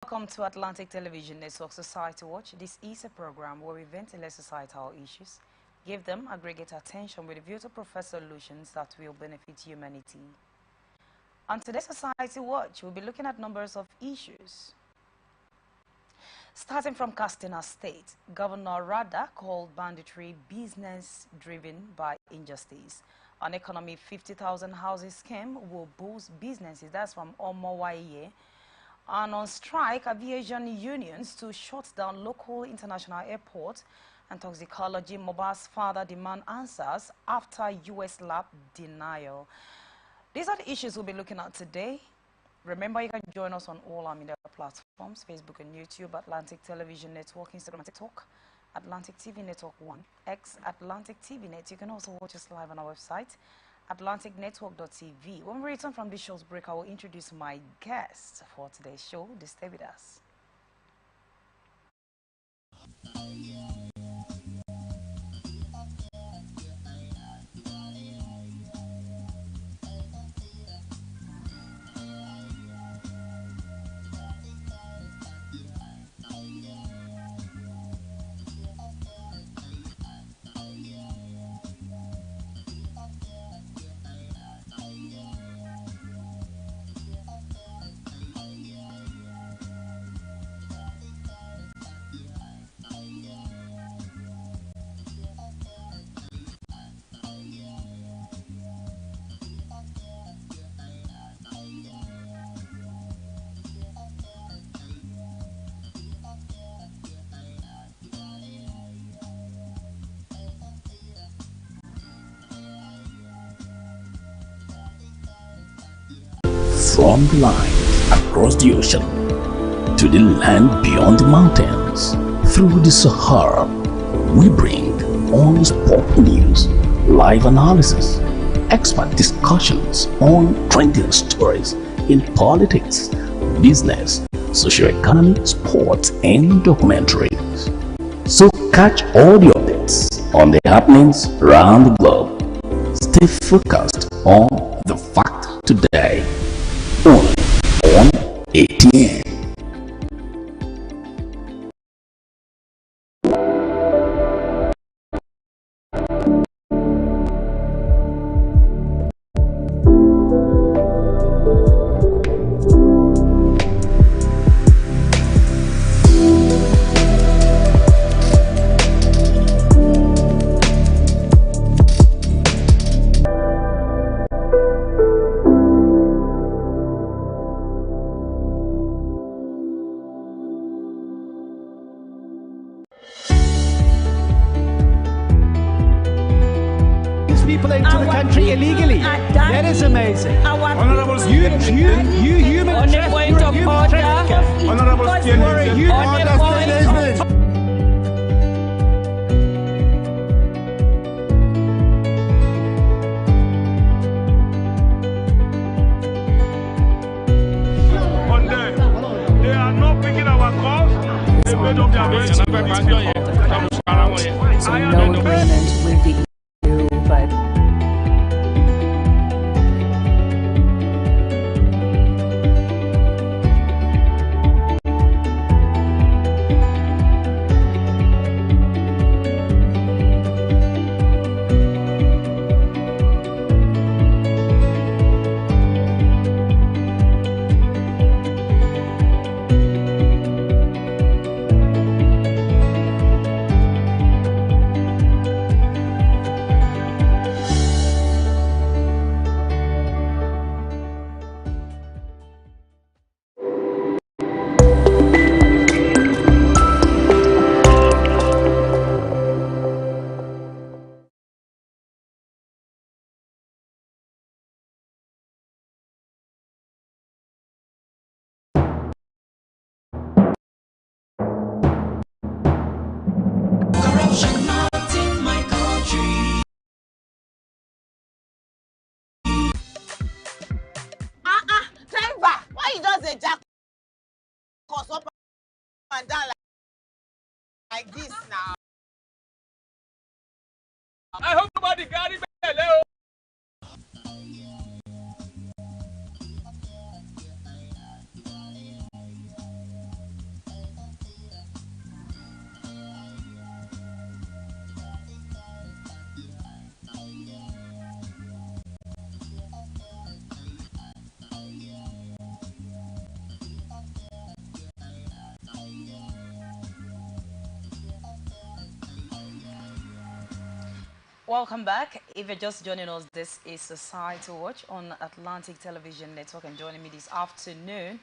Welcome to Atlantic Television Network Society Watch. This is a program where we ventilate societal issues, give them aggregate attention with a view to provide solutions that will benefit humanity. On today's Society Watch, we'll be looking at numbers of issues. Starting from Katsina State, Governor Rada called banditry business driven by injustice. An economy 50,000 houses scheme will boost businesses. That's from Omowaye. And on strike, aviation unions to shut down local international airports, and toxicology mobiles further demand answers after U.S. lab denial. These are the issues we'll be looking at today. Remember, you can join us on all our media platforms, Facebook and YouTube, Atlantic Television Network, Instagram and TikTok, Atlantic TV Network 1, X, Atlantic TV Net. You can also watch us live on our website, atlanticnetwork.tv. When we return from this show's break, I will introduce my guest for today's show. Stay with us. From the line across the ocean to the land beyond the mountains, through the Sahara, we bring on-spot news, live analysis, expert discussions on trending stories in politics, business, socio-economy, sports, and documentaries. So catch all the updates on the happenings around the globe. Stay focused on the fact today. Only on ATN. People into the country illegally. That is amazing. Honorable you human trafficker. Honorable they are not picking our calls. They made up their minds. So no agreement with the EU, but a jack cause up and down like this now. I hope nobody got it. Welcome back. If you're just joining us, this is Society Watch on Atlantic Television Network, and joining me this afternoon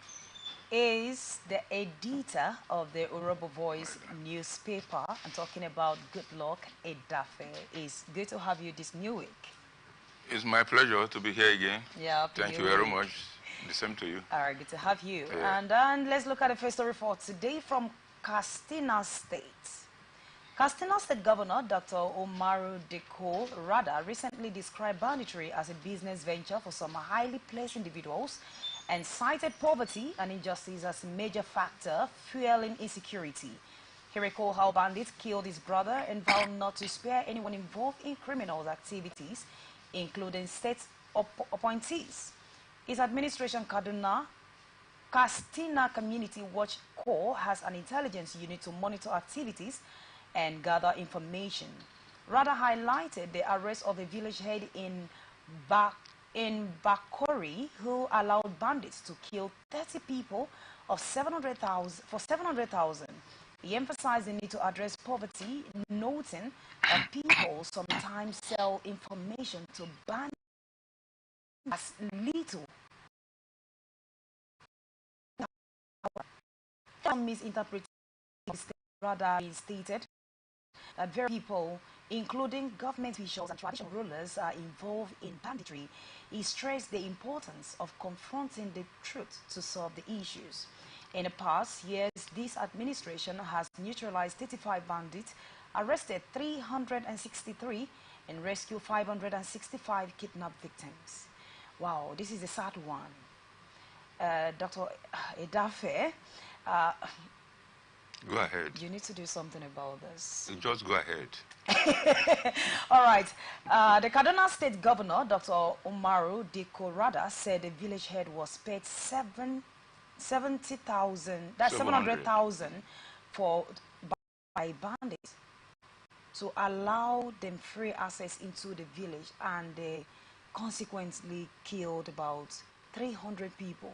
is the editor of the Orobo Voice newspaper. I'm talking about Goodluck Edafe. It's good to have you this new week. It's my pleasure to be here again. Yeah, Thank you very much. The same to you. All right, good to have you. Yeah. And then let's look at the first story for today from Katsina State. Katsina State Governor Dr. Umaru Diko Rada recently described banditry as a business venture for some highly placed individuals and cited poverty and injustice as a major factor fueling insecurity. He recalled how bandits killed his brother and vowed not to spare anyone involved in criminal activities, including state appointees. His administration, Katsina Community Watch Corps, has an intelligence unit to monitor activities and gather information. Rada highlighted the arrest of a village head in Bakori who allowed bandits to kill 30 people of 700,000 for 700,000. He emphasized the need to address poverty, noting that people sometimes sell information to bandits as little. Some misinterpretation rather stated that very people, including government officials and traditional rulers, are involved in banditry. He stressed the importance of confronting the truth to solve the issues. In the past years, this administration has neutralized 35 bandits, arrested 363, and rescued 565 kidnapped victims. Wow, this is a sad one. Dr. Edafe, Go ahead. you need to do something about this. Just go ahead. All right. The Kaduna State Governor, Dr. Umaru Diko Rada, said the village head was paid 70,000, that's 700,000 by bandits to allow them free access into the village, and they consequently killed about 300 people.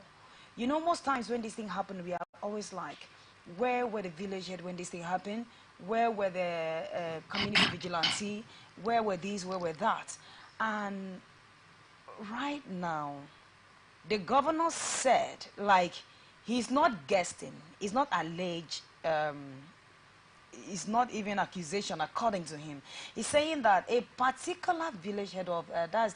You know, most times when this thing happened, we are always like, where were the village head when this thing happened? Where were the community vigilante? Where were these? Where were that? And right now, the governor said, like, he's not guessing, he's not alleged, it's not even accusation according to him. He's saying that a particular village head of, that's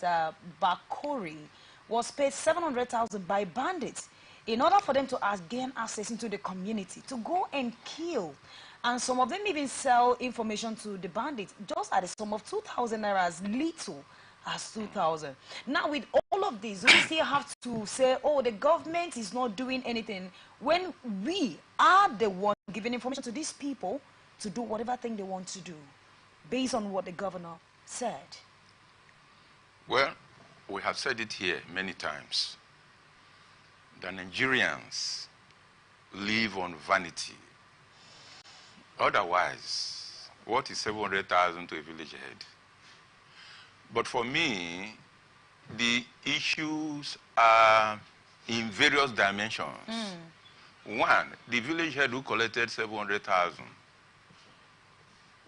Bakori, was paid 700,000 by bandits in order for them to gain access into the community, to go and kill. And some of them even sell information to the bandits, just at the sum of 2,000 naira, as little as 2,000. Now, with all of this, we still have to say, oh, the government is not doing anything, when we are the one giving information to these people to do whatever thing they want to do, based on what the governor said. Well, we have said it here many times. The Nigerians live on vanity. Otherwise, what is 700,000 to a village head? But for me, the issues are in various dimensions. One, the village head who collected 700,000,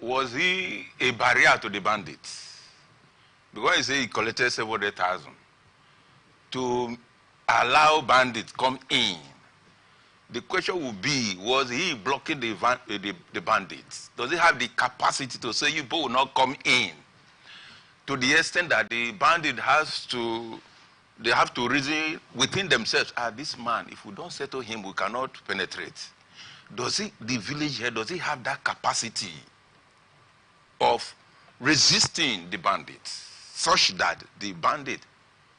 was he a barrier to the bandits? Because he said he collected 700,000 to allow bandits come in. The question would be, was he blocking the bandits? Does he have the capacity to say, you people will not come in? To the extent that the bandit they have to reason within themselves, this man, if we don't settle him, we cannot penetrate. The village head, does he have that capacity of resisting the bandits, such that the bandit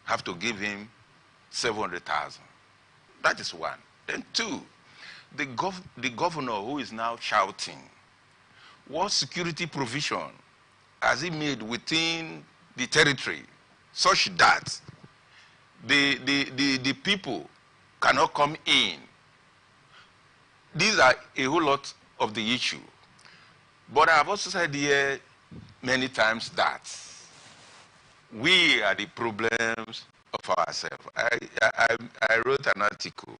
have to give him 700,000? That is one. Then two, the governor who is now shouting, what security provision has he made within the territory such that the people cannot come in? These are a whole lot of the issue. But I have also said here many times that we are the problems of ourselves. I wrote an article,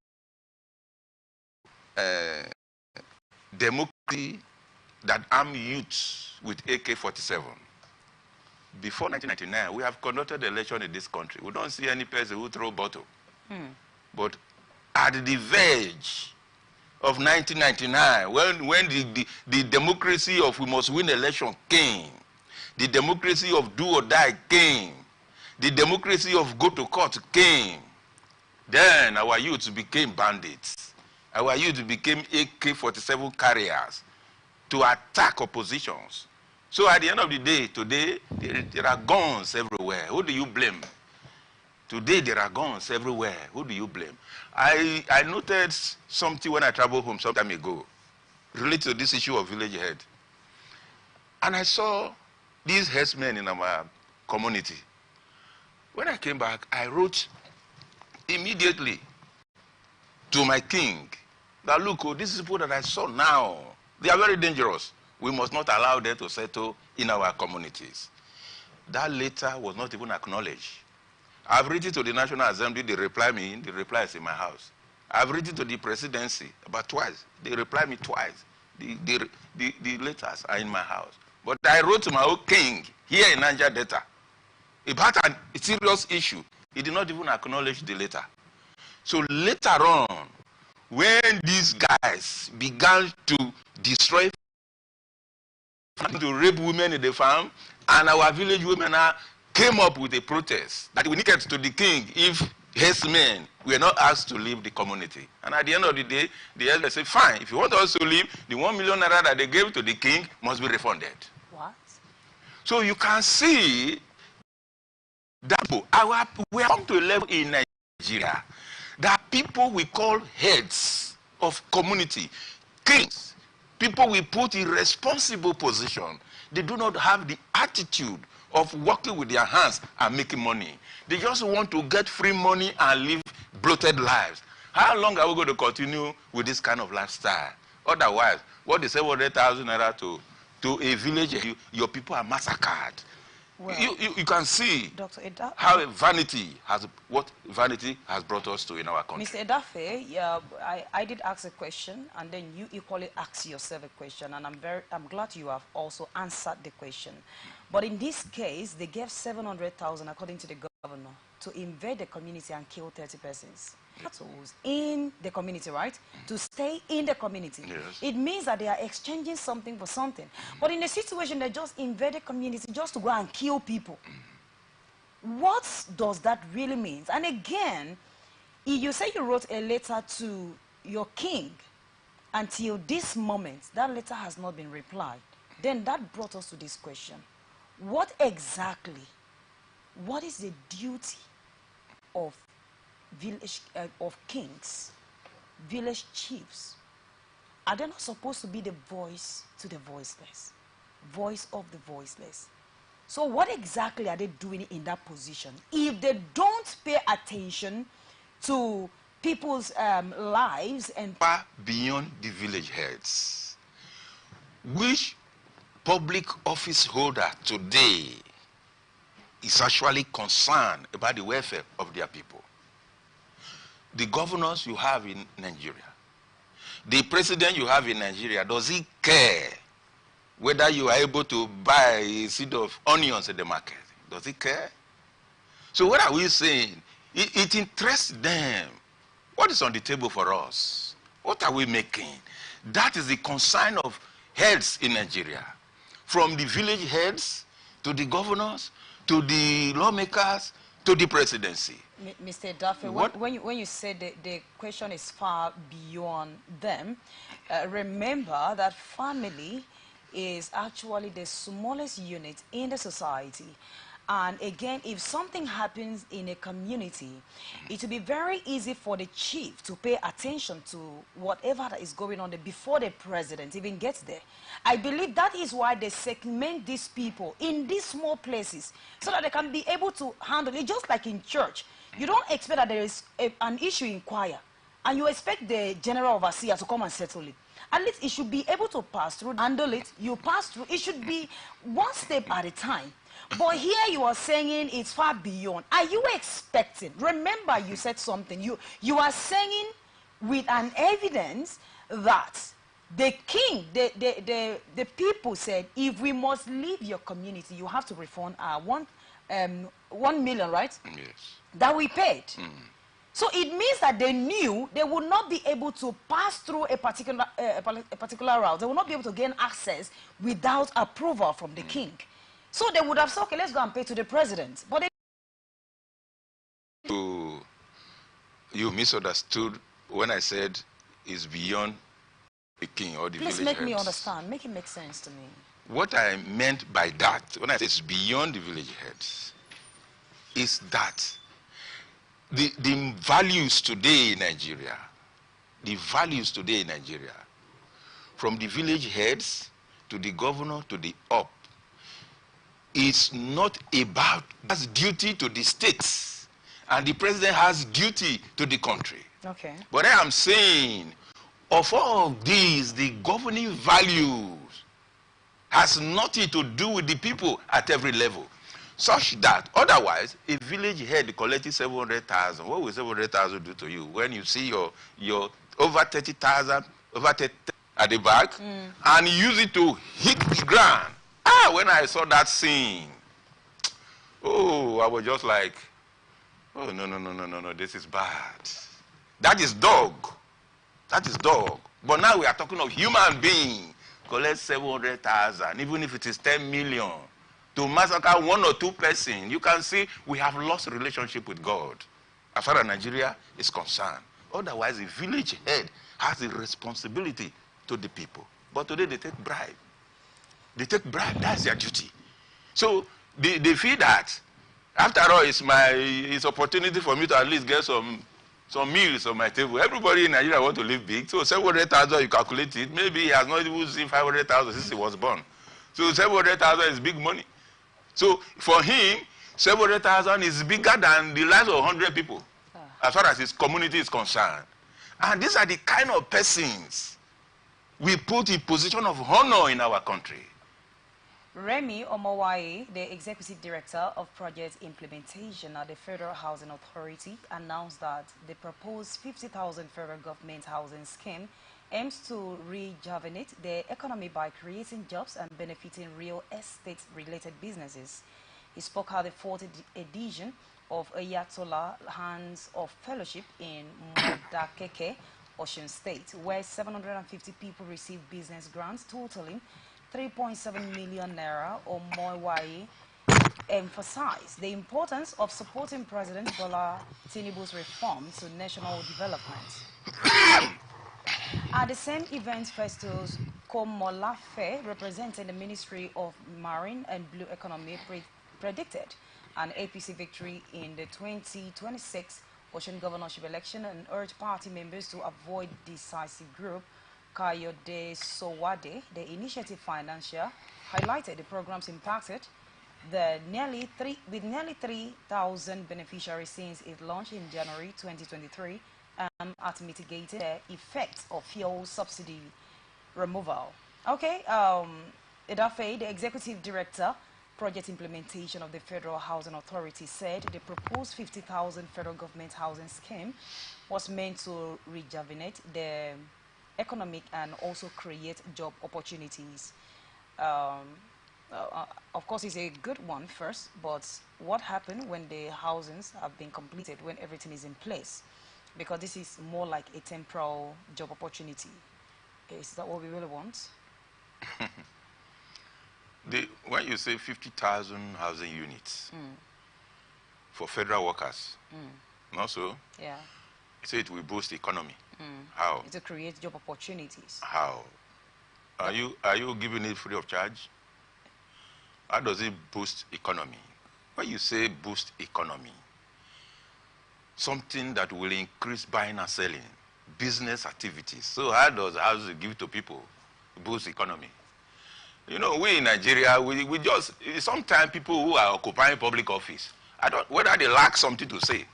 democracy that arm youths with AK-47. before 1999, we have conducted election in this country. We don't see any person who throw bottle. But at the verge of 1999, when the democracy of we must win election came, the democracy of do or die came, the democracy of go to court came, then our youth became bandits. Our youth became AK-47 carriers to attack oppositions. So at the end of the day, today, there are guns everywhere. Who do you blame? Today, there are guns everywhere. Who do you blame? I noted something when I traveled home some time ago related to this issue of village head. And I saw these headsmen in our community. When I came back, I wrote immediately to my king that, look, oh, these people that I saw now, they are very dangerous. We must not allow them to settle in our communities. That letter was not even acknowledged. I've written to the National Assembly, they reply me, the reply is in my house. I've written to the presidency about twice. They reply me twice. The letters are in my house. But I wrote to my own king here in Niger Delta about a serious issue. He did not even acknowledge the letter. So later on, when these guys began to destroy, to rape women in the farm, and our village women came up with a protest that we needed to the king if his men were not asked to leave the community. And at the end of the day, the elders said, fine, if you want us to leave, the 1 million naira that they gave to the king must be refunded. What? So you can see that we have come to a level in Nigeria that people we call heads of community, kings, people we put in responsible position, they do not have the attitude of working with their hands and making money. They just want to get free money and live bloated lives. How long are we going to continue with this kind of lifestyle? Otherwise, what is 700,000 naira to a village, your people are massacred. Well, you can see how vanity has brought us to in our country. Mr. Edafe, I did ask a question, and then you equally asked yourself a question, and I'm glad you have also answered the question. But in this case, they gave 700,000, according to the governor, to invade the community and kill 30 persons. In the community, right? To stay in the community. Yes. It means that they are exchanging something for something. But in a situation they just invade the community just to go and kill people. What does that really mean? And again, you say you wrote a letter to your king. Until this moment, that letter has not been replied. Then that brought us to this question. What exactly, what is the duty of village of kings, village chiefs? Are they not supposed to be the voice to the voiceless, voice of the voiceless? So what exactly are they doing in that position if they don't pay attention to people's lives and far beyond the village heads? Which public office holder today is actually concerned about the welfare of their people? The governors you have in Nigeria, the president you have in Nigeria, does he care whether you are able to buy a seed of onions in the market? Does he care? So what are we saying? It interests them. What is on the table for us? What are we making? That is the concern of heads in Nigeria. From the village heads, to the governors, to the lawmakers, to the presidency. Mr. Duffy, when you said the question is far beyond them, remember that family is actually the smallest unit in the society. And again, if something happens in a community, it will be very easy for the chief to pay attention to whatever that is going on there before the president even gets there. I believe that is why they segment these people in these small places so that they can be able to handle it, just like in church. You don't expect that there is an issue in choir and you expect the general overseer to come and settle it. At least it should be able to pass through, handle it, you pass through. It should be one step at a time. But here you are saying it's far beyond. Are you expecting? Remember you said something. You are saying with an evidence that The king, the people said, if we must leave your community, you have to refund our 1 million, right? Yes. That we paid. So it means that they knew they would not be able to pass through a particular route. They would not be able to gain access without approval from the king. So they would have said, okay, let's go and pay to the president. But you misunderstood when I said it's beyond the king or the village please make heads. me understand. Make it make sense to me. What I meant by that, when I say it's beyond the village heads, is that the values today in Nigeria, from the village heads to the governor to the up, it's not about that's duty to the states, and the president has duty to the country. Okay. But I am saying, of all of these, the governing values has nothing to do with the people at every level. Such that, otherwise, a village head collecting 700,000, what will 700,000 do to you when you see your over 30,000, over 30 at the back, and use it to hit the ground? When I saw that scene, I was just like, oh, no, this is bad. That is dog. That is dog. But now we are talking of human being. Collect 700,000, even if it is 10 million, to massacre 1 or 2 persons. You can see we have lost relationship with God, as far as Nigeria is concerned. Otherwise, the village head has a responsibility to the people. But today they take bribe. They take bribe. That's their duty. So they feel that, after all, it's opportunity for me to at least get some meals on my table. Everybody in Nigeria want to live big. So 700,000, you calculate it. Maybe he has not even seen 500,000 since he was born. So 700,000 is big money. So for him, 700,000 is bigger than the lives of 100 people, as far as his community is concerned. And these are the kind of persons we put in position of honor in our country. Remi Omowaye, the Executive Director of Project Implementation at the Federal Housing Authority, announced that the proposed 50,000 federal government housing scheme aims to rejuvenate the economy by creating jobs and benefiting real estate-related businesses. He spoke at the 4th edition of Ayatollah Hands of Fellowship in Modakeke, Osun State, where 750 people received business grants totaling 3.7 million naira. Omowaye emphasized the importance of supporting President Bola Tinubu's reform to national development. At the same event, Festus Komolafe, representing the Ministry of Marine and Blue Economy, predicted an APC victory in the 2026 Osun governorship election and urged party members to avoid decisive group. Kayode Sowade, the initiative financier, highlighted the programs impacted with nearly 3,000 beneficiaries since it launched in January 2023, at mitigating the effects of fuel subsidy removal. Okay, Edafe, the Executive Director, Project Implementation of the Federal Housing Authority, said the proposed 50,000 federal government housing scheme was meant to rejuvenate the economic and also create job opportunities. Of course, it's a good one first, but what happened when the housings have been completed, when everything is in place? Because this is more like a temporal job opportunity. Is that what we really want? When you say 50,000 housing units for federal workers, not so? Yeah. You say it will boost the economy. How? To create job opportunities. How? Are you giving it free of charge? How does it boost economy? When you say boost economy, something that will increase buying and selling, business activities. So how does housing give to people boost economy? You know, we in Nigeria, we just, sometimes people who are occupying public office, whether they lack something to say,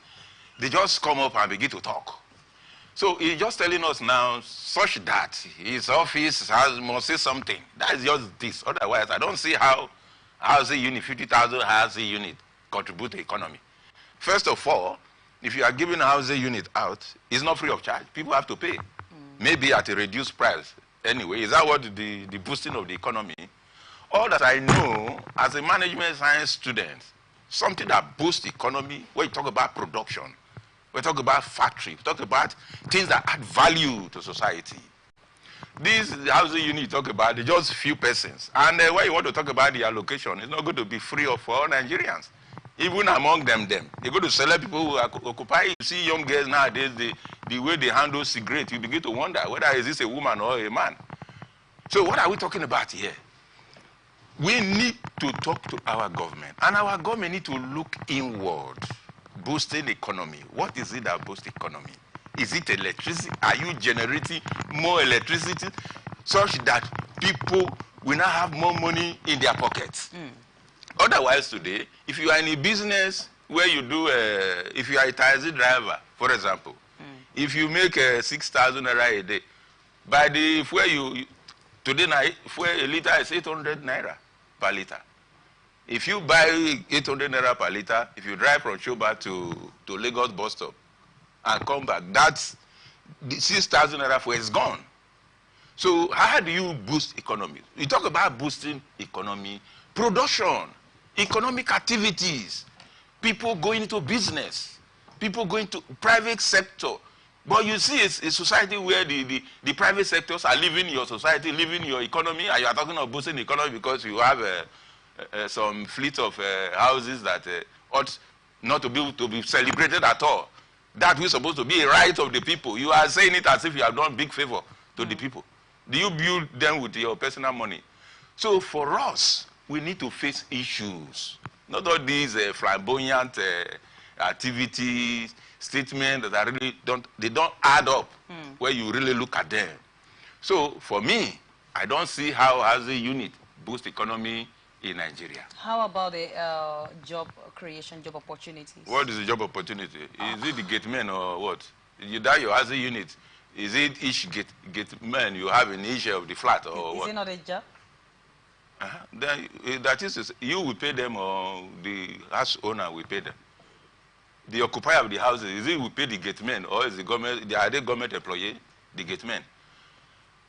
they just come up and begin to talk. So he's just telling us now, such that his office must say something. That is just this. Otherwise, I don't see how housing unit, 50,000 housing unit contribute to the economy. First of all, if you are giving a housing unit out, it's not free of charge. People have to pay. Maybe at a reduced price. anyway? Is that what the boosting of the economy? All that I know as a management science student, something that boosts the economy, when you talk about production, we talk about factory, we talk about things that add value to society. This housing unit you talk about, it's just few persons. And when you want to talk about the allocation, it's not going to be free of all Nigerians. Even among them, they're going to select people who occupy. You see young girls nowadays, the way they handle cigarettes, you begin to wonder whether is this a woman or a man. So what are we talking about here? We need to talk to our government, and our government need to look inward. Boosting economy. What is it that boosts economy? Is it electricity? Are you generating more electricity such that people will not have more money in their pockets? Otherwise today, if you are in a business where you do, if you are a taxi driver, for example, if you make 6,000 naira a day, by the fuel today now, fuel a liter is 800 naira per liter. If you buy 800 naira per liter, if you drive from Shoba to Lagos bus stop and come back, that's the 6,000 naira fuel is gone. So how do you boost economy? You talk about boosting economy, production, economic activities, people going into business, people going to private sector. But you see it's a society where the private sectors are leaving your society, leaving your economy, and you are talking of boosting the economy because you have some fleet of houses that ought not to be able to be celebrated at all. That is supposed to be a right of the people. You are saying it as if you have done big favor to the people. Do you build them with your personal money? So for us, we need to face issues. Not all these flamboyant activities, statements that are really don't add up where you really look at them. So for me, I don't see how housing unit boosts economy in Nigeria. How about the job creation, job opportunities? What is the job opportunity? Is it the gate men or what? You die your housing unit. Is it each gate man you have in each of the flat or what? Is it not a job? Then, that is, you will pay them or the house owner will pay them. The occupier of the houses, is it will pay the gate men or is the government, are they government employee, the gate men?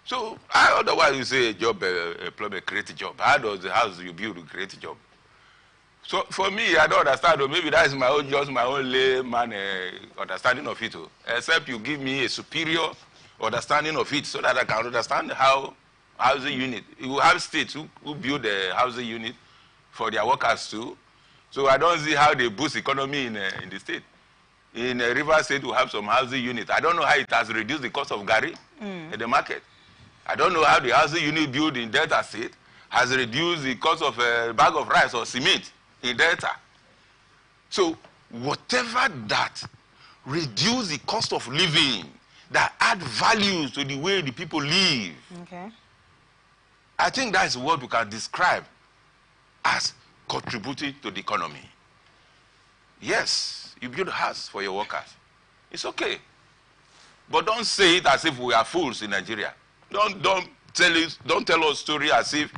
So, otherwise you say a job, a plumber create a job. How does the house you build create a job? So for me, I don't understand, or maybe that is my own, just my own layman understanding of it. Except you give me a superior understanding of it so that I can understand how housing unit. You have states who build a housing unit for their workers too. So I don't see how they boost economy in the state. In River State, we have some housing unit. I don't know how it has reduced the cost of Gary in the market. I don't know how the housing unit built in Delta State has reduced the cost of a bag of rice or cement in Delta. So whatever that reduce the cost of living, that add values to the way the people live, okay, I think that is what we can describe as contributing to the economy. Yes, you build a house for your workers. It's okay. But don't say it as if we are fools in Nigeria. Don't tell us story as if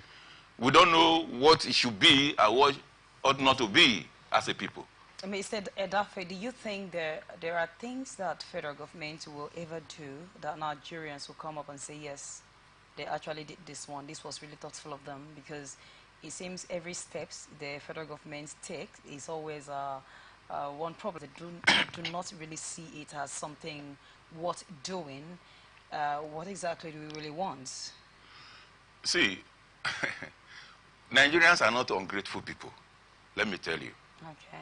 we don't know what it should be and what ought not to be as a people. Mr. Edafe, do you think there are things that federal government will ever do that Nigerians will come up and say, yes, they actually did this one, this was really thoughtful of them? Because it seems every steps the federal government take is always one problem. They do not really see it as something worth doing. What exactly do we really want? See, Nigerians are not ungrateful people. Let me tell you. Okay.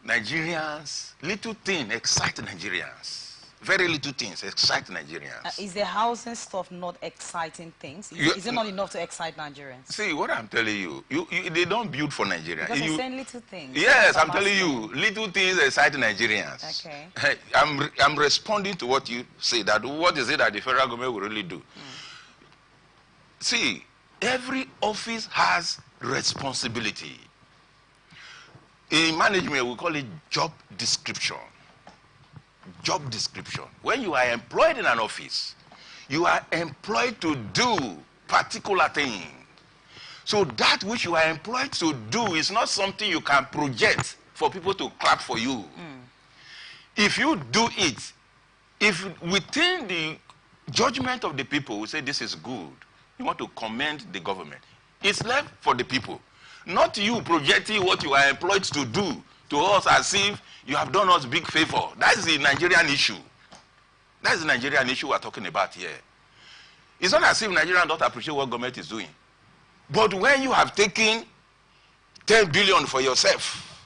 Nigerians, little things excite Nigerians. Very little things excite Nigerians. Is the housing stuff not exciting things? Is it not enough to excite Nigerians? See, what I'm telling you, they don't build for Nigerians. Because you're saying little things. Yes, I'm telling you, little things excite Nigerians. Okay. I'm responding to what you say, that what is it that the federal government will really do? See, every office has responsibility. In management, we call it job description. Job description. When you are employed in an office, you are employed to do particular thing. So that which you are employed to do is not something you can project for people to clap for you. If you do it, if within the judgment of the people will say this is good. You want to commend the government. It's left for the people. Not you projecting what you are employed to do to us as if you have done us big favor. That's the Nigerian issue. That's the Nigerian issue we're talking about here. It's not as if Nigerians don't appreciate what government is doing. But when you have taken 10 billion for yourself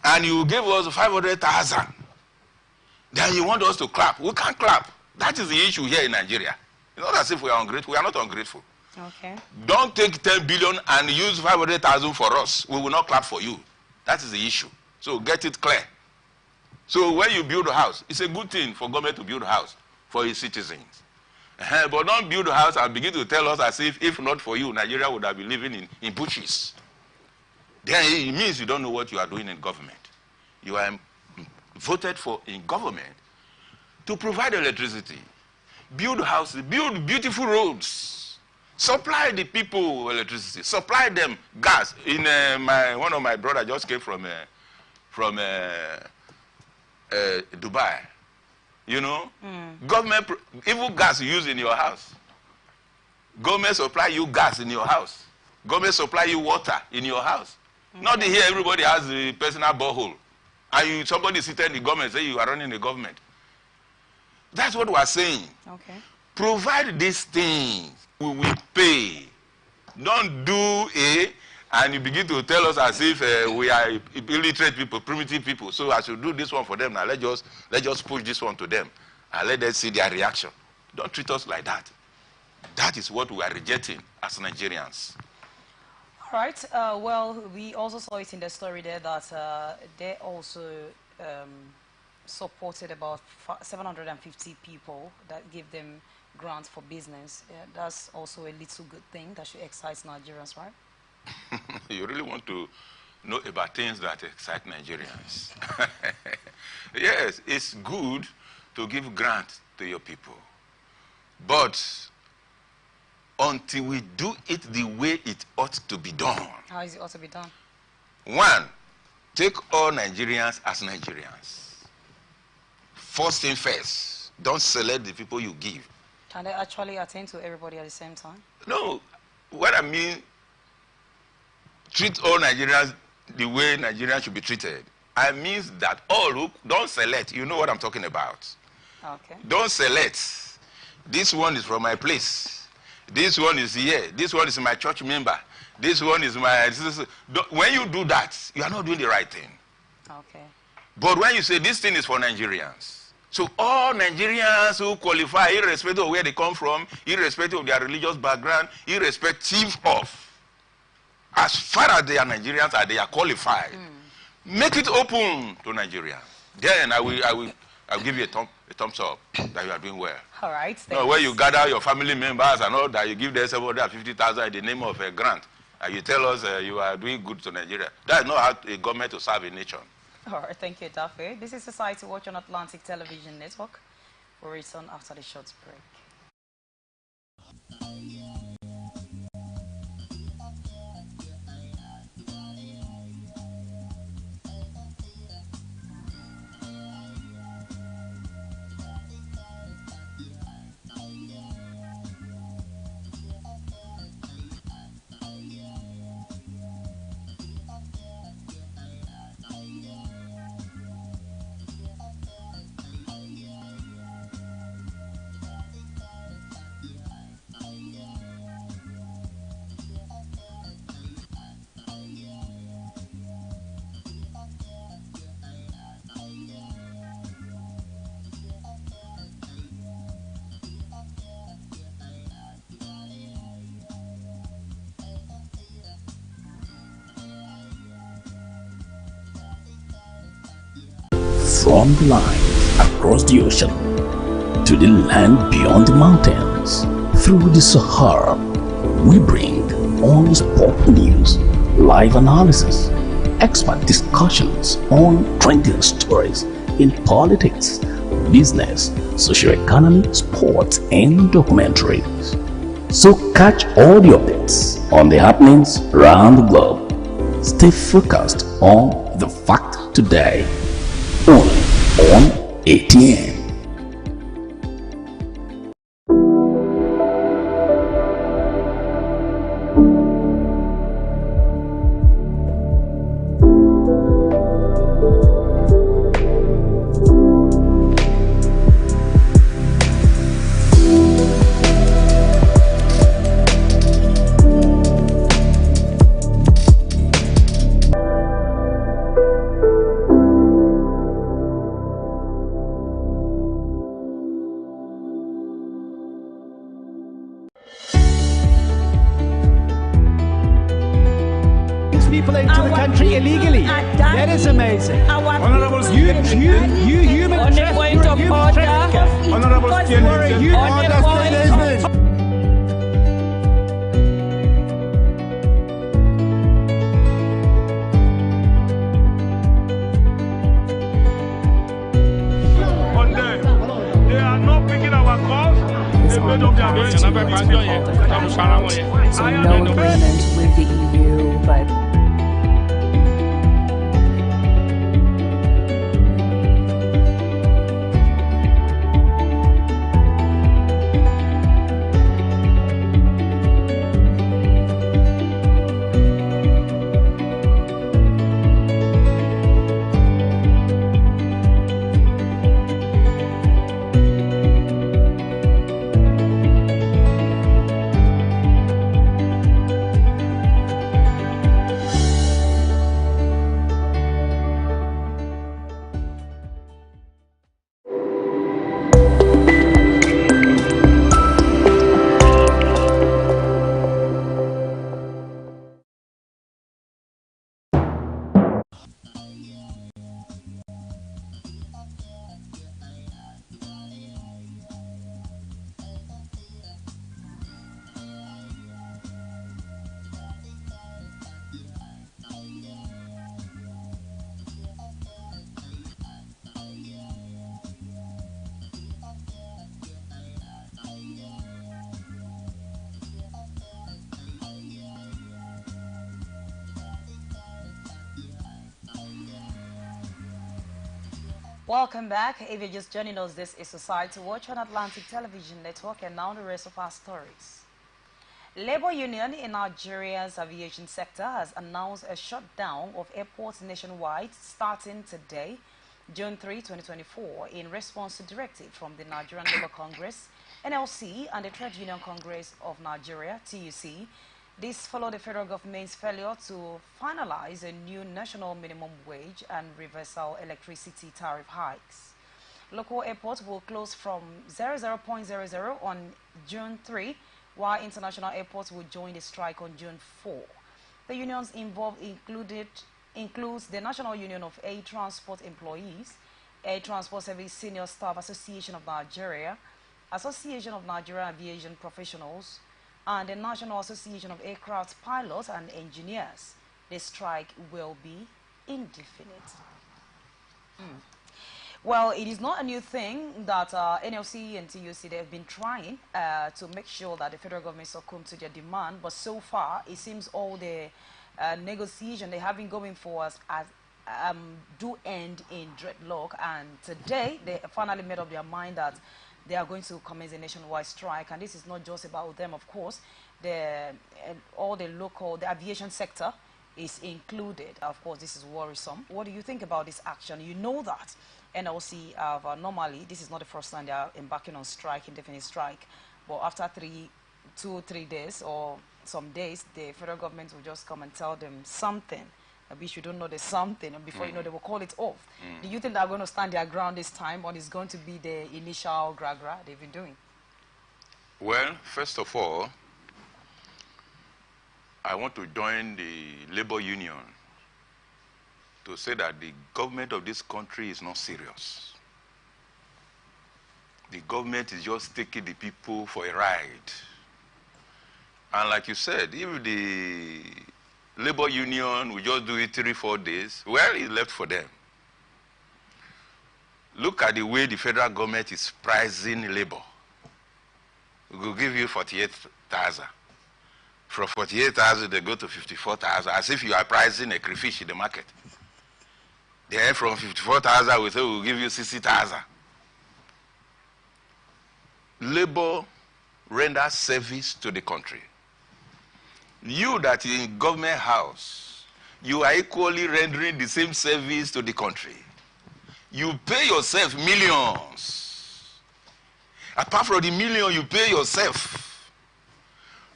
and you give us 500,000, then you want us to clap. We can't clap. That is the issue here in Nigeria. It's not as if we are ungrateful. We are not ungrateful. Okay. Don't take 10 billion and use 500,000 for us. We will not clap for you. That is the issue. So get it clear. So when you build a house, it's a good thing for government to build a house for its citizens. But don't build a house and begin to tell us as if not for you, Nigeria would have been living in bushes. Then it means you don't know what you are doing in government. You are voted for in government to provide electricity, build houses, build beautiful roads, supply the people electricity, supply them gas. In one of my brothers just came from Dubai. You know, government, even gas you use in your house. Government supply you gas in your house. Government supply you water in your house. Okay. Not here everybody has a personal borehole. And somebody seated in the government say you are running the government. That's what we are saying. Okay. Provide these things, we will pay. Don't do and you begin to tell us as if we are illiterate people, primitive people. So I should do this one for them now. Let's just push this one to them and let them see their reaction. Don't treat us like that. That is what we are rejecting as Nigerians. All right. Well, we also saw it in the story there that they also supported about 750 people that give them grants for business. Yeah, that's also a little good thing that should excite Nigerians, right? You really want to know about things that excite Nigerians. Yes, it's good to give grant to your people. But until we do it the way it ought to be done. How is it ought to be done? One, take all Nigerians as Nigerians. First thing first, don't select the people you give. Can they actually attend to everybody at the same time? No, what I mean, treat all Nigerians the way Nigerians should be treated. I mean that all who don't select, you know what I'm talking about. Okay. Don't select. This one is from my place. This one is here. This one is my church member. This one is my... When you do that, you are not doing the right thing. Okay. But when you say this thing is for Nigerians, so all Nigerians who qualify, irrespective of where they come from, irrespective of their religious background, irrespective of, as far as they are Nigerians and they are qualified, make it open to Nigerians. Then I will give you a thumbs up that you are doing well. All right. No, where you gather your family members and all that, you give them 750,000 in the name of a grant, and you tell us you are doing good to Nigeria. That is not how a government to serve a nation. All right, thank you, Dafe. This is Society Watch on Atlantic Television Network. We'll return after the short break. From the line across the ocean to the land beyond the mountains, through the Sahara, we bring on-the-spot news, live analysis, expert discussions on trending stories in politics, business, socio-economy, sports, and documentaries. So catch all the updates on the happenings around the globe. Stay focused on the fact today, only on ATN. people into the country illegally. That is amazing. Honorable You human On the point of order. Honorable they are not picking our calls. They made up their minds. So no agreement with the EU, but Welcome back. If you're just joining us, this is Society Watch on Atlantic Television Network, and now the rest of our stories. Labor union in Nigeria's aviation sector has announced a shutdown of airports nationwide starting today, June 3, 2024, in response to directive from the Nigerian Labour Congress, NLC, and the Trade Union Congress of Nigeria, TUC. This followed the federal government's failure to finalize a new national minimum wage and reversal electricity tariff hikes. Local airports will close from 00.00 on June 3, while international airports will join the strike on June 4. The unions involved includes the National Union of Air Transport Employees, Air Transport Service Senior Staff Association of Nigeria, Association of Nigerian Aviation Professionals, and the National Association of Aircraft Pilots and Engineers. The strike will be indefinite. Well, it is not a new thing that NLC and TUC, they've been trying to make sure that the federal government succumb to their demand, but so far it seems all the negotiation they have been going for us do end in dreadlock, and today they finally made up their mind that they are going to commence a nationwide strike. And this is not just about them, of course. All the the aviation sector is included. Of course, this is worrisome. What do you think about this action? You know that NLC have normally, this is not the first time they are embarking on strike, indefinite strike, but after 2-3 days or some days, the federal government will just come and tell them something. Which you don't know there's something, and before you know, they will call it off. Do you think they're going to stand their ground this time, or is going to be the initial gra-gra they've been doing? Well, first of all, I want to join the labor union to say that the government of this country is not serious. The government is just taking the people for a ride. And like you said, if the labor union will just do it 3-4 days, well, it's left for them. Look at the way the federal government is pricing labor. We will give you 48,000. From 48,000, they go to 54,000, as if you are pricing a crayfish in the market. Then from 54,000, we say we'll give you 60,000. Labor renders service to the country. You that is in government house, you are equally rendering the same service to the country. You pay yourself millions. Apart from the million you pay yourself,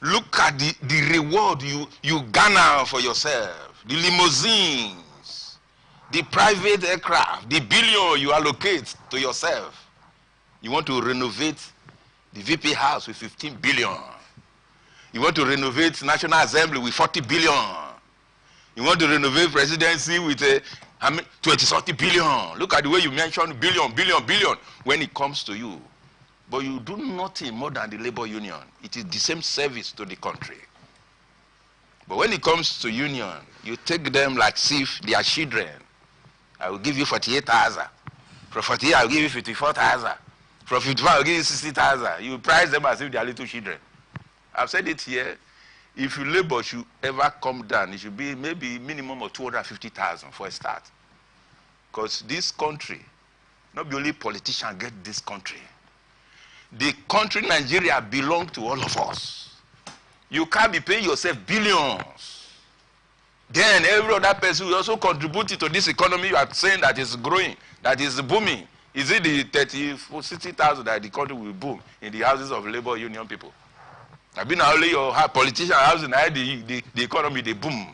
look at the reward you garner for yourself. The limousines, the private aircraft, the billion you allocate to yourself. You want to renovate the VP house with 15 billion. You want to renovate National Assembly with 40 billion. You want to renovate presidency with a 20-something billion. Look at the way you mention billion, billion, billion when it comes to you. But you do nothing more than the labor union. It is the same service to the country. But when it comes to union, you take them like if they are children. I will give you 48,000. From 48, I will give you 54,000. From 55, I will give you 60,000. You price them as if they are little children. I've said it here. If your labor should ever come down, it should be maybe minimum of 250,000 for a start. Because this country, not only politicians get this country. The country Nigeria belongs to all of us. You can't be paying yourself billions. Then every other person will also contribute to this economy you are saying that is growing, that is booming. Is it the 60,000 that the country will boom in the houses of labor union people? I mean, only your politician housing, the economy, they boom.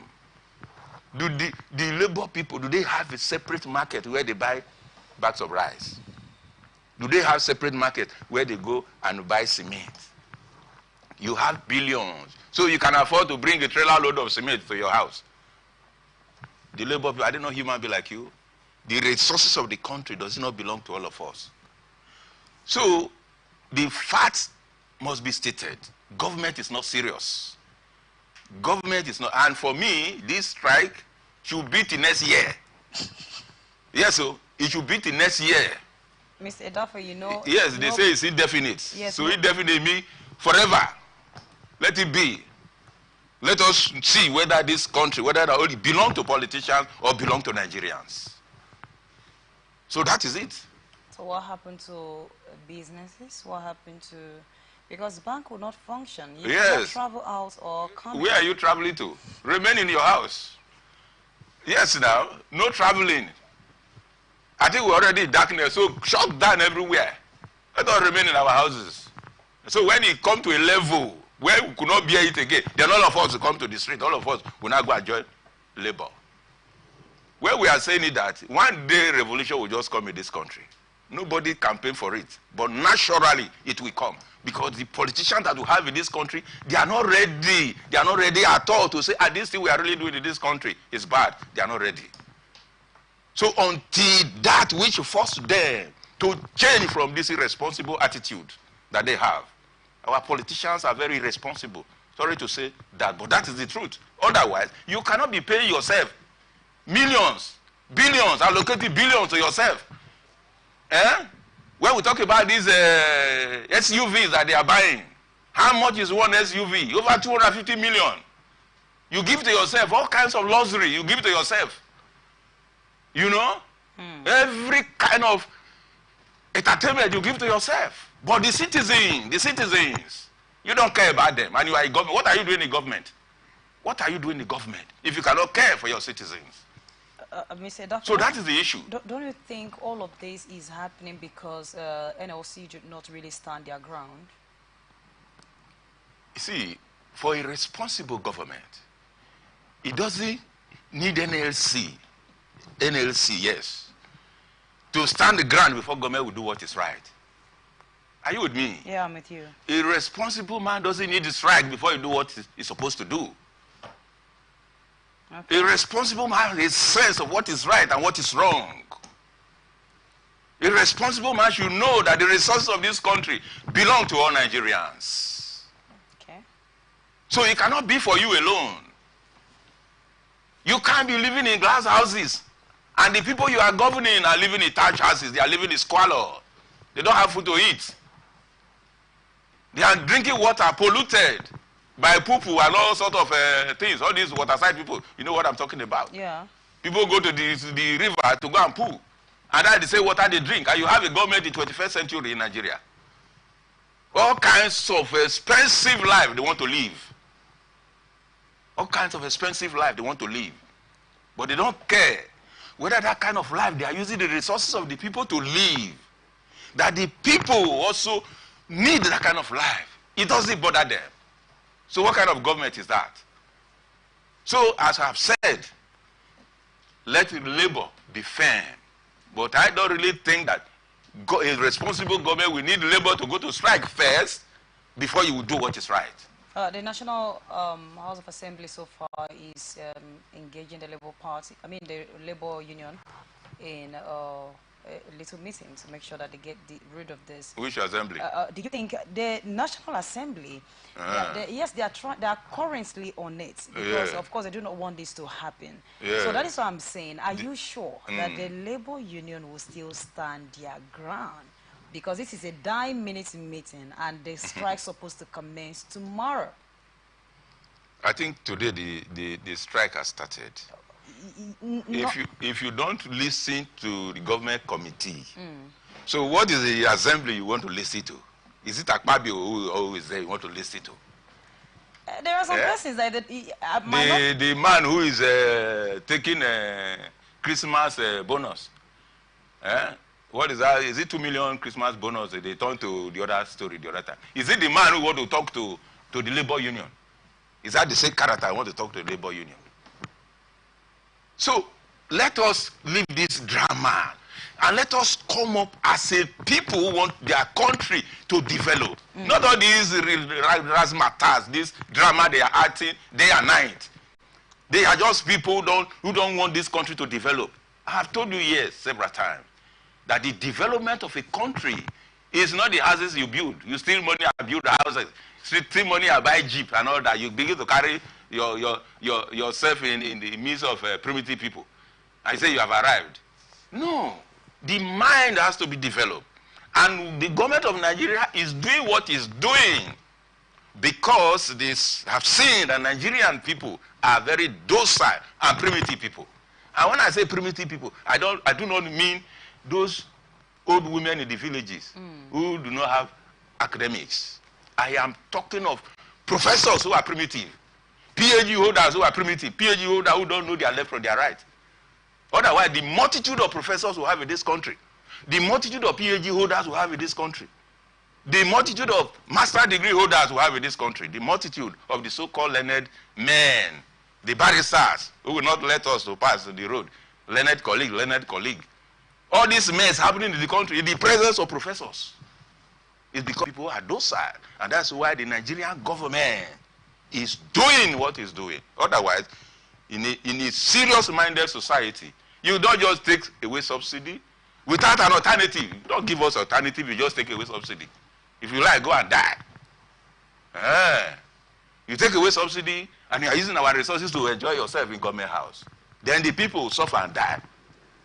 Do the labor people, do they have a separate market where they buy bags of rice? Do they have separate market where they go and buy cement? You have billions. So you can afford to bring a trailer load of cement to your house. The labor people, I don't know human being like you. The resources of the country does not belong to all of us. So the facts must be stated. Government is not serious. Government is not, and for me, this strike should be till next year. Yes, so it should be till next year. Mr. Edafo, you know. Yes, they say it's indefinite. Yes, so indefinite means forever. Let it be. Let us see whether this country, whether it only belong to politicians or belong to Nigerians. So that is it. So what happened to businesses? What happened to... Because bank will not function. You cannot travel out or come. Where are you traveling to? Remain in your house. Yes, now, no traveling. I think we're already in darkness, so shut down everywhere. Let us remain in our houses. So when it comes to a level where we could not bear it again, then all of us will come to the street. All of us will not go and join labor. Where we are saying it that one day revolution will just come in this country. Nobody campaign for it, but naturally it will come. Because the politicians that we have in this country, they are not ready. They are not ready at all to say, this thing we are really doing in this country is bad. They are not ready. So until that which forced them to change from this irresponsible attitude that they have, our politicians are very irresponsible. Sorry to say that, but that is the truth. Otherwise, you cannot be paying yourself millions, billions, allocating billions to yourself. When we talk about these SUVs that they are buying, how much is one SUV? Over 250 million. You give to yourself all kinds of luxury. You give to yourself. You know? Every kind of entertainment you give to yourself. But the citizens, you don't care about them. And you are in government. What are you doing in government? What are you doing in government if you cannot care for your citizens? Mr. Doctor, so that is the issue. Don't you think all of this is happening because NLC did not really stand their ground? You see, for a responsible government, it doesn't need NLC, yes, to stand the ground before government will do what is right. Are you with me? Yeah, I'm with you. A responsible man doesn't need to strike before he do what he's supposed to do. Okay. A responsible man has a sense of what is right and what is wrong. A responsible man should know that the resources of this country belong to all Nigerians. Okay. So it cannot be for you alone. You can't be living in glass houses and the people you are governing are living in thatch houses. They are living in squalor. They don't have food to eat. They are drinking water polluted by poo-poo and all sorts of things. All these waterside people, you know what I'm talking about. Yeah. People go to the river to go and poo. And that's the same water they drink. And you have a government in 21st century in Nigeria. All kinds of expensive life they want to live. All kinds of expensive life they want to live. But they don't care whether that kind of life they are using the resources of the people to live. That the people also need that kind of life. It doesn't bother them. So what kind of government is that? So as I have said, let labor be firm. But I don't really think that a responsible government will need labor to go to strike first before you will do what is right. The National House of Assembly so far is engaging the Labour Party, the Labour Union, in a little meeting to make sure that they get rid of this. Which assembly? Do you think the National Assembly, yes, they are currently on it because, of course, they do not want this to happen. So that is what I'm saying. Are you sure that the Labour Union will still stand their ground? Because this is a 9-minute meeting and the strike's supposed to commence tomorrow. I think today the strike has started. If you don't listen to the government committee, so what is the assembly you want to listen to? Is it Akpabio who is there you want to listen to? There are some persons that the man who is taking Christmas bonus. What is that? Is it 2 million Christmas bonus? They turn to the other story the other time. Is it the man who want to talk to the Labour Union? Is that the same character I want to talk to the Labour Union? So let us leave this drama and let us come up as a people who want their country to develop. Not all these razzmatazz, this drama they are acting day and night. They are just people who don't want this country to develop. I have told you yes several times that the development of a country is not the houses you build. You steal money and build houses. Steal money and buy jeep and all that. You begin to carry yourself in the midst of primitive people. I say you have arrived. No. The mind has to be developed. And the government of Nigeria is doing what it's doing because they have seen that Nigerian people are very docile and primitive people. And when I say primitive people, I do not mean those old women in the villages who do not have academics. I am talking of professors who are primitive, PhD holders who are primitive, PhD holders who don't know their left from their right. Otherwise, the multitude of professors we have in this country, the multitude of PhD holders we have in this country, the multitude of master degree holders we have in this country, the multitude of the so-called learned men, the barristers who will not let us to pass the road, learned colleague. All these mess happening in the country in the presence of professors. It's because people are docile. And that's why the Nigerian government is doing what it's doing. Otherwise, in a serious-minded society, you don't just take away subsidy without an alternative. You don't give us alternative, you just take away subsidy. If you like, go and die. You take away subsidy and you are using our resources to enjoy yourself in government house. Then the people will suffer and die.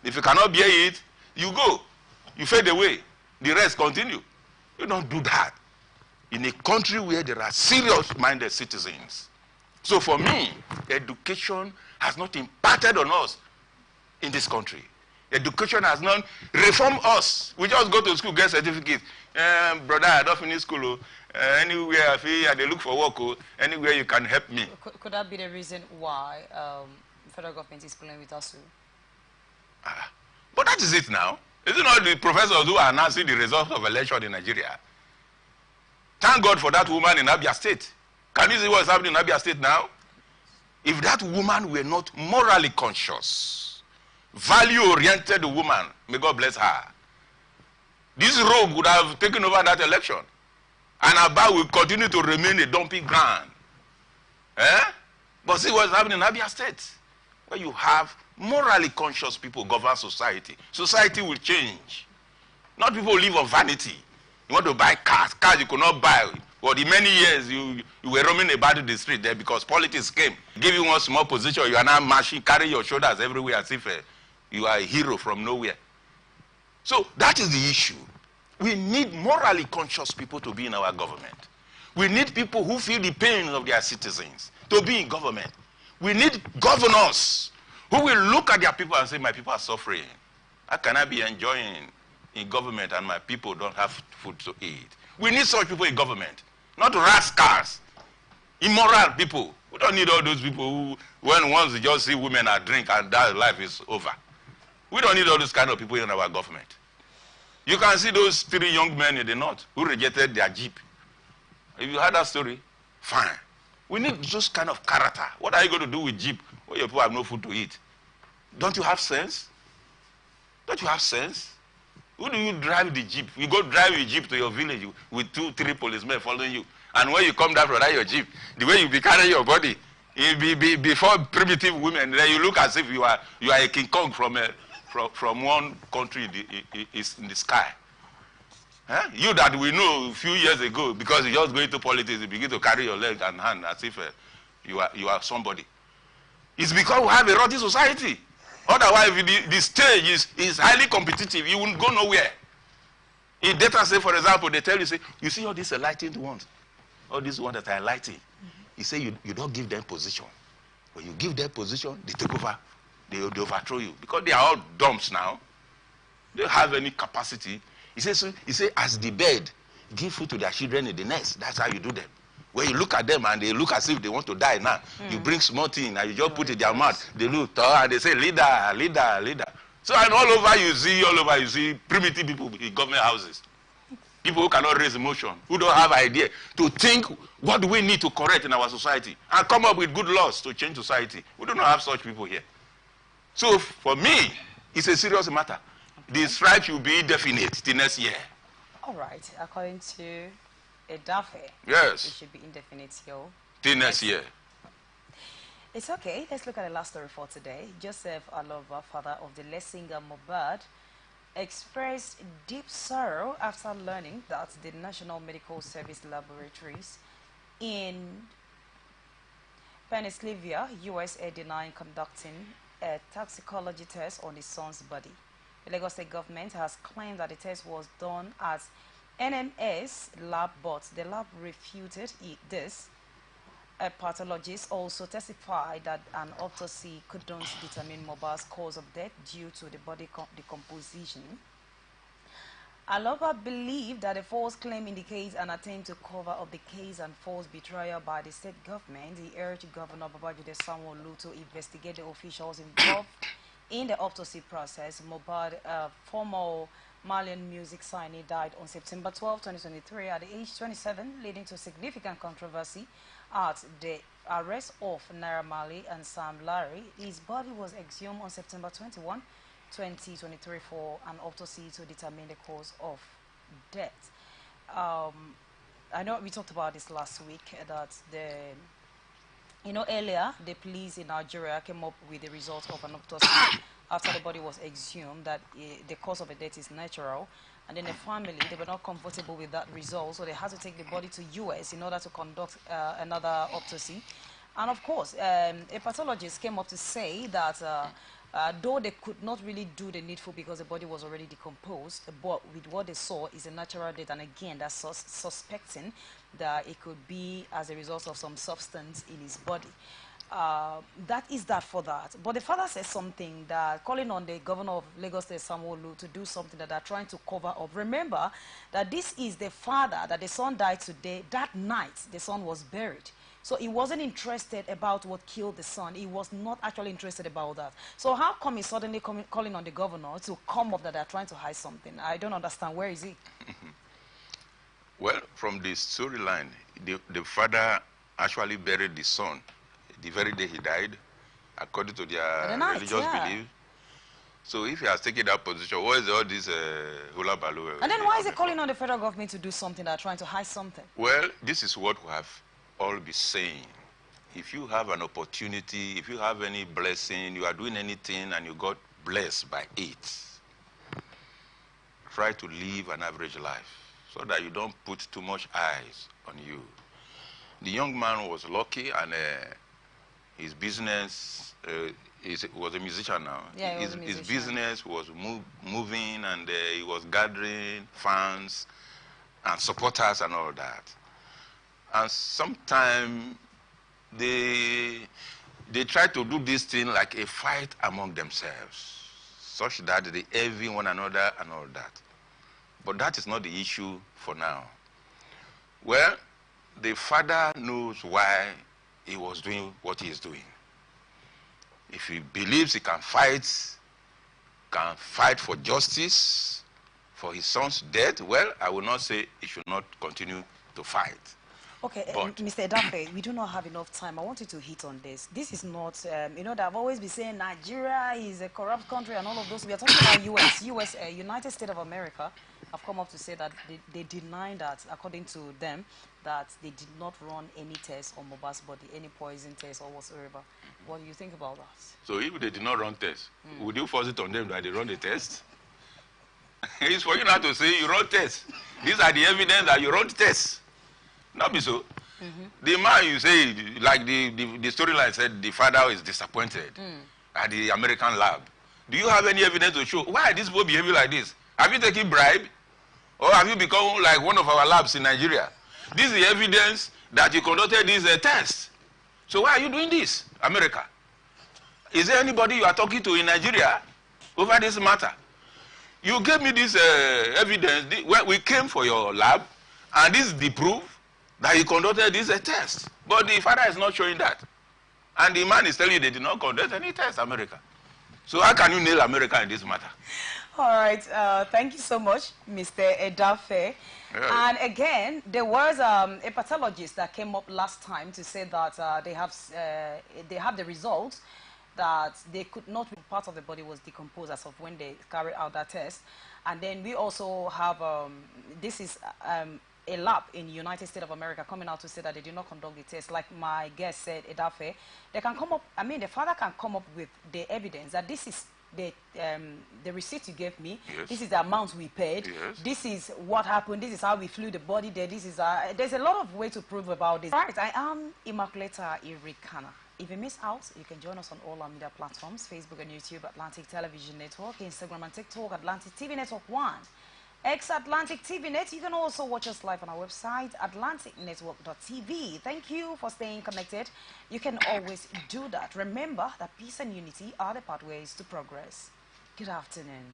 If you cannot bear it, you go. You fade away. The rest continue. You don't do that in a country where there are serious-minded citizens. So for me, education has not impacted on us in this country. Education has not reformed us. We just go to school, get certificate. Brother, I don't finish school. Anywhere I feel they look for work. Anywhere you can help me. Could that be the reason why federal government is playing with us? But that is it now. Is it not the professors who are announcing the results of election in Nigeria? Thank God for that woman in Abia State. Can you see what's happening in Abia State now? If that woman were not morally conscious, value-oriented woman, may God bless her, this rogue would have taken over that election. And Aba will continue to remain a dumping ground. But see what's happening in Abia State, where you have morally conscious people govern society. Society will change. Not people who live on vanity. You want to buy cars you could not buy. For the many years you were roaming about in the street there because politics came. Give you one small position, you are now marching, carrying your shoulders everywhere as if you are a hero from nowhere. So that is the issue. We need morally conscious people to be in our government. We need people who feel the pain of their citizens to be in government. We need governors who will look at their people and say, my people are suffering. How can I be enjoying in government and my people don't have food to eat? We need such people in government, not rascals, immoral people. We don't need all those people who, when once they just see women and drink and that life is over. We don't need all those kind of people in our government. You can see those 3 young men in the north who rejected their jeep. If you heard that story, fine. We need those kind of character. What are you going to do with jeep when your people have no food to eat? Don't you have sense? Don't you have sense? Who do you drive the jeep? You go drive your jeep to your village with 2, 3 policemen following you. And when you come down from that your jeep, the way you be carrying your body, you be before primitive women, then you look as if you are a King Kong from one country is in the sky. Huh? You that we know a few years ago, because you just go into politics, you begin to carry your leg and hand as if you are somebody. It's because we have a rotten society. Otherwise, the stage is highly competitive. You won't go nowhere. In data say, for example, they tell you, say, you see all these enlightened ones, all these ones that are enlightened. You say you don't give them position. When you give them position, they take over. They overthrow you. Because they are all dumps now. They don't have any capacity. He says, as the bird give food to their children in the nest, that's how you do them. When you look at them and they look as if they want to die now, you bring small thing and you just put it in their mouth. They look and they say, leader, leader, leader. So and all over you see primitive people in government houses. People who cannot raise emotion, who don't have idea to think what do we need to correct in our society and come up with good laws to change society. We do not have such people here. So for me, it's a serious matter. The strike should be indefinite till next year. All right, according to Edafe, yes, it should be indefinite here. Till next year. It's okay. Let's look at the last story for today. Joseph Alova, father of the late singer Mohbad, expressed deep sorrow after learning that the National Medical Service Laboratories in Pennsylvania, USA, denied conducting a toxicology test on his son's body. The Lagos State government has claimed that the test was done at NMS lab, but the lab refuted this. A pathologist also testified that an autopsy couldn't determine Mohbad's cause of death due to the body decomposition. Aloba believed that the false claim indicates an attempt to cover up the case and false betrayal by the state government. He urged Governor Babajide Sanwo-Olu to investigate the officials involved in the autopsy process. Mohbad, former Malian music signee, died on September 12, 2023 at the age 27, leading to significant controversy at the arrest of Naira Marley and Sam Larry. His body was exhumed on September 21, 2023 for an autopsy to determine the cause of death. I know we talked about this last week, that earlier the police in Nigeria came up with the result of an autopsy after the body was exhumed, that the cause of the death is natural. And then the family, they were not comfortable with that result, so they had to take the body to US in order to conduct another autopsy. And of course, a pathologist came up to say that though they could not really do the needful because the body was already decomposed, but with what they saw is a natural death, and again, that's suspecting that it could be as a result of some substance in his body. That is that for that. But the father says something, that calling on the governor of Lagos State, Sanwo-Olu, to do something that they're trying to cover up. Remember that this is the father that the son died today. That night, the son was buried. So he wasn't interested about what killed the son. He was not actually interested about that. So how come he's suddenly calling on the governor to come up that they're trying to hide something? I don't understand. Where is he? Well, from the storyline, the father actually buried the son the very day he died, according to their religious belief. So if he has taken that position, what is all this hula baloo? And then why is he calling on the federal government to do something, that are trying to hide something? Well, this is what we have all been saying. If you have an opportunity, if you have any blessing, you are doing anything and you got blessed by it, try to live an average life so that you don't put too much eyes on you. The young man was lucky, and his business, was a musician now. Yeah, his business was moving, and he was gathering fans and supporters and all that. And sometimes they try to do this thing like a fight among themselves, such that they envy one another and all that. But that is not the issue for now. Well, the father knows why he was doing what he is doing. If he believes he can fight for justice, for his son's death, well, I will not say he should not continue to fight. Okay, Mr. Edafe, we do not have enough time. I want you to hit on this. This is not, that I've always been saying Nigeria is a corrupt country and all of those. We are talking about US, United States of America. have come up to say that they deny that, according to them, that they did not run any tests on Mohbad's body, any poison test or whatsoever. What do you think about that? So if they did not run tests, would you force it on them that they run the test? It's for you not to say you run tests. These are the evidence that you run tests. Not be so. The man, you say, like the storyline said, the father is disappointed at the American lab. Do you have any evidence to show why this boy behaving like this? Have you taken bribe? Or have you become like one of our labs in Nigeria? This is the evidence that you conducted this test. So why are you doing this, America? Is there anybody you are talking to in Nigeria over this matter? You gave me this evidence. We came for your lab, and this is the proof that you conducted this test. But the father is not showing that. And the man is telling you they did not conduct any test, America. So how can you nail America in this matter? All right. Thank you so much, Mr. Edafe. Yeah. And again, there was a pathologist that came up last time to say that they have the results that they could not, part of the body was decomposed as of when they carried out that test. And then we also have, this is a lab in the United States of America coming out to say that they did not conduct the test. Like my guest said, Edafe, they can come up, I mean, the father can come up with the evidence that this is the receipt you gave me, yes. This is the amount we paid, yes. This is what happened, this is how we flew the body there, this is, there's a lot of way to prove about this. Right, I am Immaculata Irikana. If you miss out, you can join us on all our media platforms, Facebook and YouTube, Atlantic Television Network, Instagram and TikTok, Atlantic TV Network 1. X Atlantic TV Net. You can also watch us live on our website, atlanticnetwork.tv. Thank you for staying connected. You can always do that. Remember that peace and unity are the pathways to progress. Good afternoon.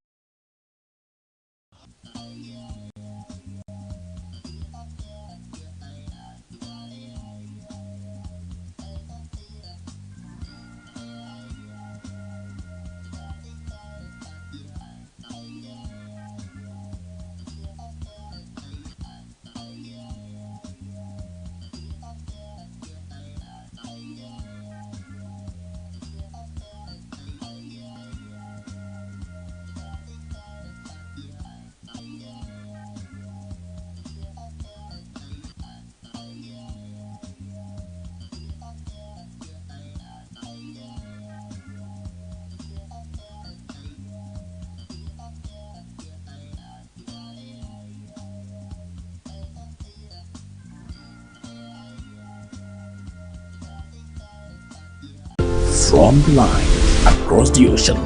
From the line across the ocean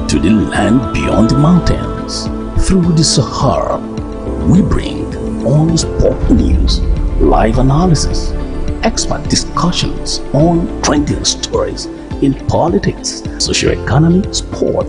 to the land beyond the mountains, through the Sahara, we bring on-spot news, live analysis, expert discussions on trending stories in politics, socio-economy, sport,